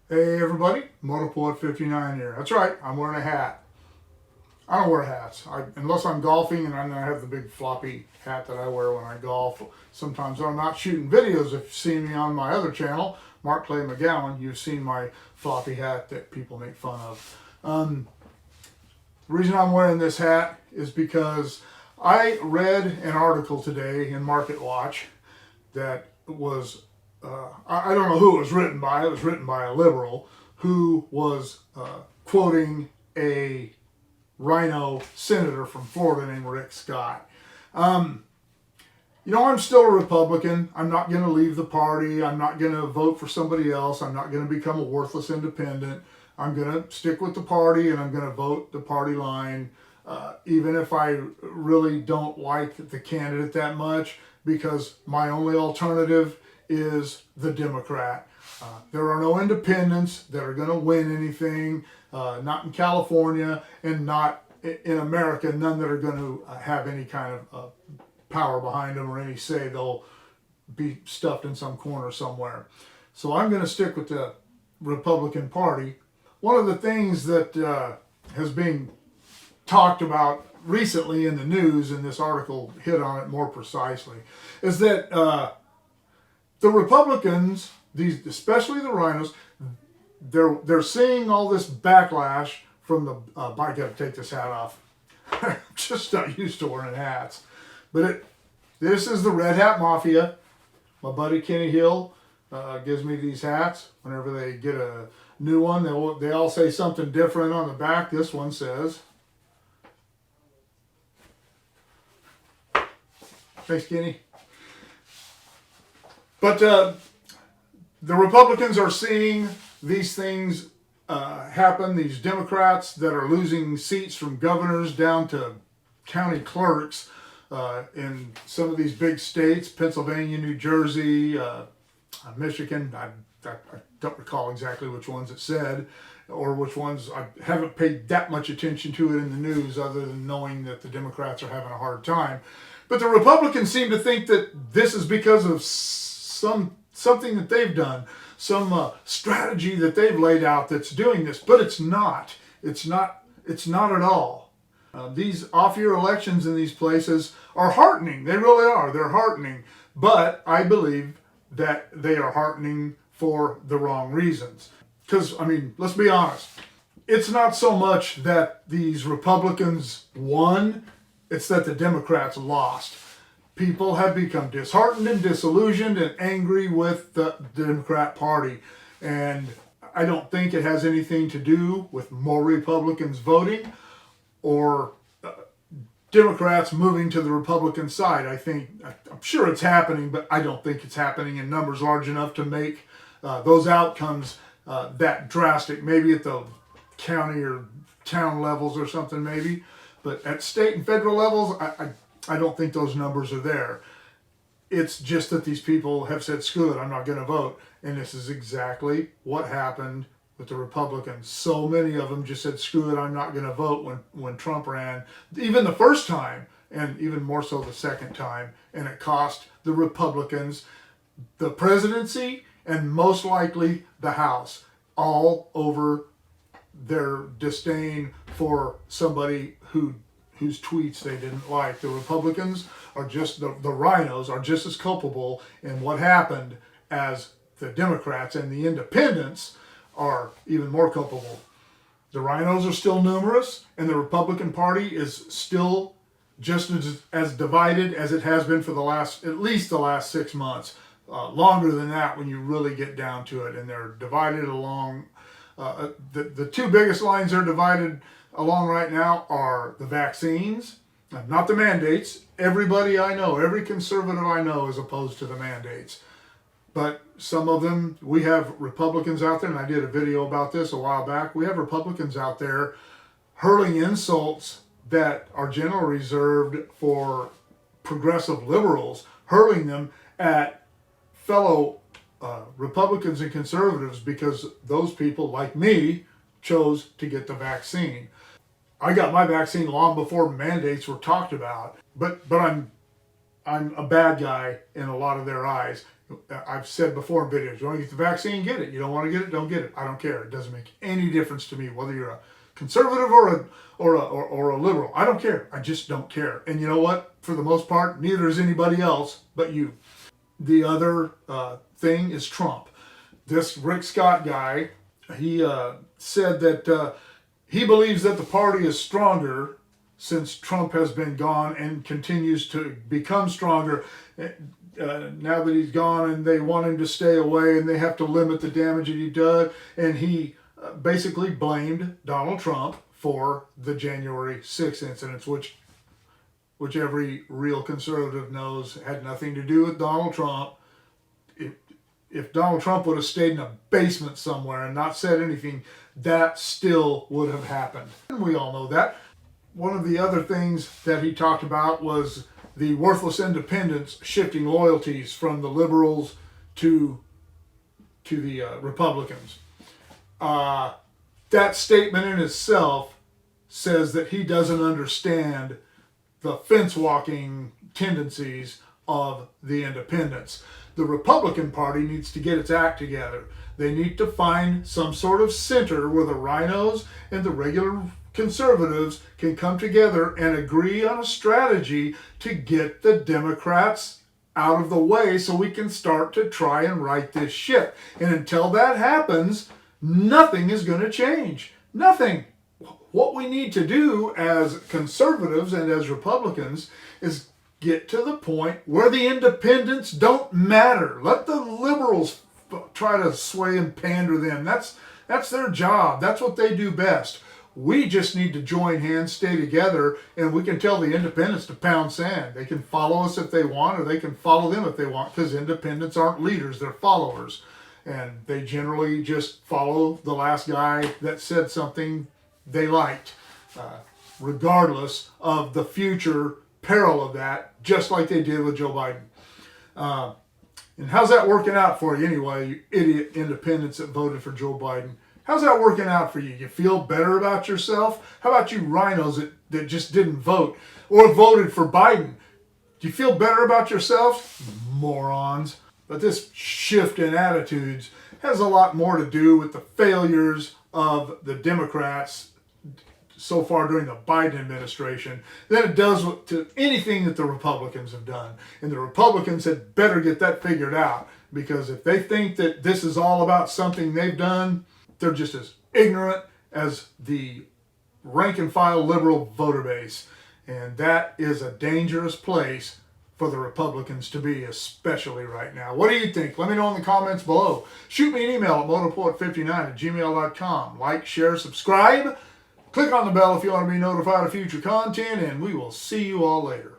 Hey everybody, Motorpoet59 here. That's right, I'm wearing a hat. I don't wear hats, unless I'm golfing, and I have the big floppy hat that I wear when I golf. Sometimes when I'm not shooting videos. If you've seen me on my other channel, Mark Clay McGowan, you've seen my floppy hat that people make fun of. The reason I'm wearing this hat is because I read an article today in Market Watch that was, I don't know who it was written by. It was written by a liberal who was quoting a rhino senator from Florida named Rick Scott. I'm still a Republican. I'm not going to leave the party. I'm not going to vote for somebody else. I'm not going to become a worthless independent. I'm going to stick with the party, and I'm going to vote the party line, even if I really don't like the candidate that much, because my only alternative is the Democrat. There are no independents that are going to win anything, not in California and not in America, none that are going to have any kind of power behind them or any say. They'll be stuffed in some corner somewhere. So I'm going to stick with the Republican Party. One of the things that has been talked about recently in the news, and this article hit on it more precisely, is that the Republicans, especially the rhinos, they're seeing all this backlash from the. I got to take this hat off. I'm just not used to wearing hats, but this is the Red Hat Mafia. My buddy Kenny Hill gives me these hats whenever they get a new one. They all say something different on the back. This one says, "Thanks, Kenny." But the Republicans are seeing these things happen. These Democrats that are losing seats from governors down to county clerks in some of these big states, Pennsylvania, New Jersey, Michigan. I don't recall exactly which ones it said, or which ones. I haven't paid that much attention to it in the news, other than knowing that the Democrats are having a hard time. But the Republicans seem to think that this is because of something that they've done, some strategy that they've laid out that's doing this. But it's not. It's not at all. These off-year elections in these places are heartening. They really are. They're heartening. But I believe that they are heartening for the wrong reasons. Because, let's be honest. It's not so much that these Republicans won, it's that the Democrats lost. People have become disheartened and disillusioned and angry with the Democrat Party. And I don't think it has anything to do with more Republicans voting or Democrats moving to the Republican side. I'm sure it's happening, but I don't think it's happening in numbers large enough to make those outcomes that drastic. Maybe at the county or town levels or something, maybe. But at state and federal levels, I don't think those numbers are there. It's just that these people have said, screw it, I'm not going to vote. And this is exactly what happened with the Republicans. So many of them just said, screw it, I'm not going to vote when Trump ran, even the first time, and even more so the second time. And it cost the Republicans the presidency and most likely the House, all over their disdain for somebody whose tweets they didn't like. The Republicans are just, the rhinos are just as culpable in what happened as the Democrats, and the independents are even more culpable. The rhinos are still numerous, and the Republican Party is still just as divided as it has been for at least the last 6 months. Longer than that when you really get down to it. And they're divided along, the two biggest lines they're divided along right now are the vaccines, not the mandates. Everybody I know, every conservative I know is opposed to the mandates. But some of them, we have Republicans out there, and I did a video about this a while back. We have Republicans out there hurling insults that are generally reserved for progressive liberals, hurling them at fellow Republicans and conservatives because those people, like me, chose to get the vaccine. I got my vaccine long before mandates were talked about, but I'm a bad guy in a lot of their eyes. I've said before in videos, you want to get the vaccine, get it. You don't want to get it, don't get it. I don't care. It doesn't make any difference to me whether you're a conservative or a liberal. I don't care. I just don't care. And you know what? For the most part, neither is anybody else but you. The other thing is Trump. This Rick Scott guy, he said that he believes that the party is stronger since Trump has been gone and continues to become stronger now that he's gone, and they want him to stay away and they have to limit the damage that he did. And he basically blamed Donald Trump for the January 6th incidents, which every real conservative knows had nothing to do with Donald Trump. If Donald Trump would have stayed in a basement somewhere and not said anything, that still would have happened. And we all know that. One of the other things that he talked about was the worthless independents shifting loyalties from the liberals to the Republicans. That statement in itself says that he doesn't understand the fence-walking tendencies of the independents. The Republican Party needs to get its act together. They need to find some sort of center where the rhinos and the regular conservatives can come together and agree on a strategy to get the Democrats out of the way so we can start to try and right this ship. And until that happens, nothing is going to change. Nothing. What we need to do as conservatives and as Republicans is get to the point where the independents don't matter. Let the liberals try to sway and pander them. That's their job. That's what they do best. We just need to join hands, stay together, and we can tell the independents to pound sand. They can follow us if they want, or they can follow them if they want, because independents aren't leaders, they're followers. And they generally just follow the last guy that said something they liked, regardless of the future peril of that, just like they did with Joe Biden. And how's that working out for you anyway, you idiot independents that voted for Joe Biden? How's that working out for you? You feel better about yourself? How about you rhinos that just didn't vote or voted for Biden? Do you feel better about yourself? Morons. But this shift in attitudes has a lot more to do with the failures of the Democrats so far during the Biden administration than it does to anything that the Republicans have done. And the Republicans had better get that figured out, because if they think that this is all about something they've done, they're just as ignorant as the rank and file liberal voter base. And that is a dangerous place for the Republicans to be, especially right now. What do you think? Let me know in the comments below. Shoot me an email at motorpoet59@gmail.com. Like, share, subscribe. Click on the bell if you want to be notified of future content, and we will see you all later.